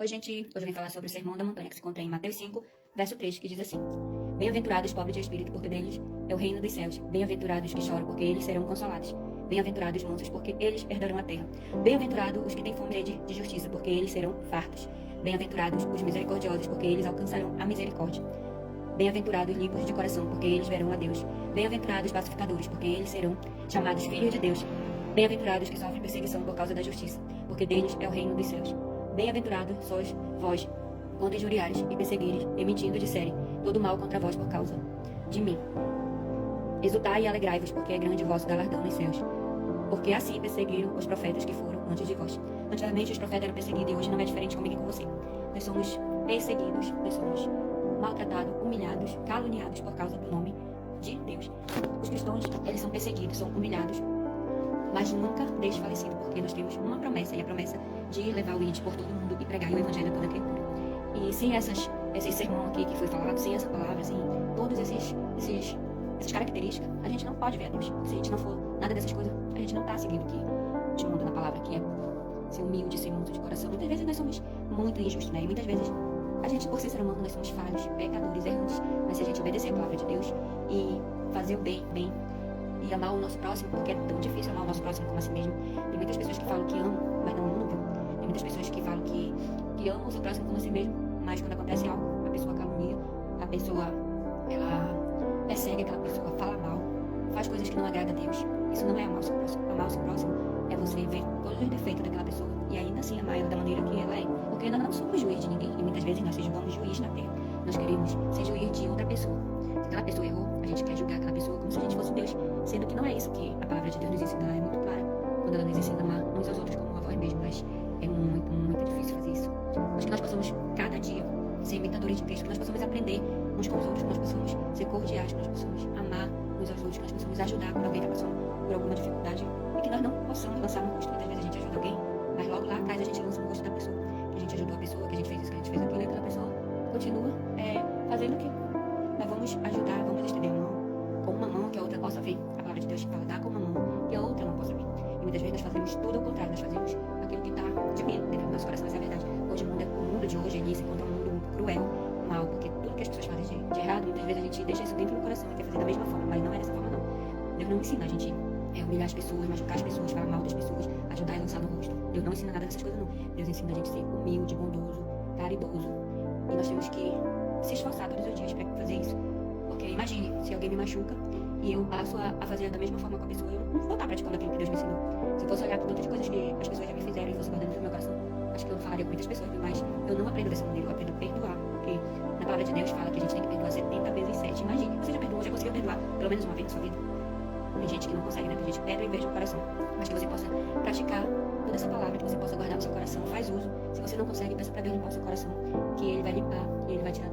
Oi, gente. Hoje eu vim falar sobre o Sermão da Montanha, que se encontra em Mateus 5, verso 3, que diz assim: Bem-aventurados os pobres de espírito, porque deles é o reino dos céus. Bem-aventurados os que choram, porque eles serão consolados. Bem-aventurados os mansos, porque eles herdarão a terra. Bem-aventurados os que têm fome e sede de justiça, porque eles serão fartos. Bem-aventurados os misericordiosos, porque eles alcançarão a misericórdia. Bem-aventurados os limpos de coração, porque eles verão a Deus. Bem-aventurados os pacificadores, porque eles serão chamados filhos de Deus. Bem-aventurados os que sofrem perseguição por causa da justiça, porque deles é o reino dos céus. Bem-aventurados sois vós, quando injuriares e perseguires, e mentindo disserem todo mal contra vós por causa de mim. Exultai e alegrai-vos, porque é grande o vosso galardão nos céus. Porque assim perseguiram os profetas que foram antes de vós. Antigamente os profetas eram perseguidos e hoje não é diferente comigo e com você. Nós somos perseguidos, nós somos maltratados, humilhados, caluniados por causa do nome de Deus. Os cristãos, eles são perseguidos, são humilhados, mas nunca desfalecido, porque nós temos uma promessa, e a promessa de levar o id por todo mundo e pregar o evangelho a toda criatura. E sem esse sermão aqui que foi falado, sem essa palavra, sem todas essas características, a gente não pode ver a Deus. Se a gente não for nada dessas coisas, a gente não está seguindo o que te manda na palavra, que é ser humilde, ser manso de coração. Muitas vezes nós somos muito injustos, né? E muitas vezes a gente, por ser ser humano, nós somos falhos, pecadores, errantes. Mas se a gente obedecer a palavra de Deus e fazer o bem, e amar o nosso próximo, porque é tão difícil amar o nosso próximo como a si mesmo. Tem muitas pessoas que falam que amam, mas não amam, viu? Tem muitas pessoas que falam que amam o seu próximo como a si mesmo, mas quando acontece algo, a pessoa calunia, a pessoa, ela persegue aquela pessoa, fala mal, faz coisas que não agradam a Deus. Isso não é amar o seu próximo. Amar o seu próximo é você ver todos os defeitos daquela pessoa e ainda assim amar ela da maneira que ela é. Porque nós não somos juiz de ninguém, e muitas vezes nós julgamos juiz na terra. Nós queremos ser juiz de outra pessoa. Se aquela pessoa errou, a gente quer julgar aquela pessoa como se a gente fosse Deus, sendo que não é isso que a palavra de Deus nos ensina. Ela é muito clara quando ela nos ensina a amar uns aos outros como a vós mesmos, mas é muito, muito difícil fazer isso. Mas que nós possamos, cada dia, ser imitadores de Cristo, que nós possamos aprender uns com os outros, que nós possamos ser cordiais, que nós possamos amar uns aos outros, que nós possamos ajudar quando alguém está passando por alguma dificuldade, e que nós não possamos lançar no rosto. Muitas vezes a gente ajuda alguém, mas logo lá atrás a gente lança no rosto da pessoa, que a gente ajudou a pessoa, que a gente fez isso, que a gente fez aquilo, e aquela pessoa continua fazendo aquilo. Nós vamos ajudar, vamos estender a mão, com uma mão que a outra possa ver. A palavra de Deus fala, dá com uma mão e a outra não possa ver. E muitas vezes nós fazemos tudo ao contrário, nós fazemos aquilo que está de medo dentro do nosso coração. Essa é a verdade. Hoje o mundo de hoje ele se encontra um mundo cruel, mal, porque tudo que as pessoas fazem de errado, muitas vezes a gente deixa isso dentro do coração e quer fazer da mesma forma, mas não é dessa forma não. Deus não ensina a gente humilhar as pessoas, machucar as pessoas, falar mal das pessoas, ajudar e lançar no rosto. Deus não ensina nada dessas coisas não. Deus ensina a gente ser humilde, bondoso, caridoso. E nós temos que se esforçar todos os dias para fazer isso. Porque imagine, se alguém me machuca e eu passo a fazer da mesma forma com a pessoa, eu não vou estar praticando aquilo que Deus me ensinou. Se eu fosse olhar para tantas coisas que as pessoas já me fizeram e fosse guardando no meu coração, acho que eu falaria com muitas pessoas, mas eu não aprendo dessa maneira, eu aprendo a perdoar. Porque na palavra de Deus fala que a gente tem que perdoar 70 vezes 7. Imagine, você já perdoou, já conseguiu perdoar pelo menos uma vez na sua vida? Tem gente que não consegue, né? Tem gente que pedra e beijo no coração. Mas que você possa praticar toda essa palavra, que você possa guardar no seu coração. Faz uso. Se você não consegue, peça para Deus limpar o seu coração, que Ele vai limpar e Ele vai tirar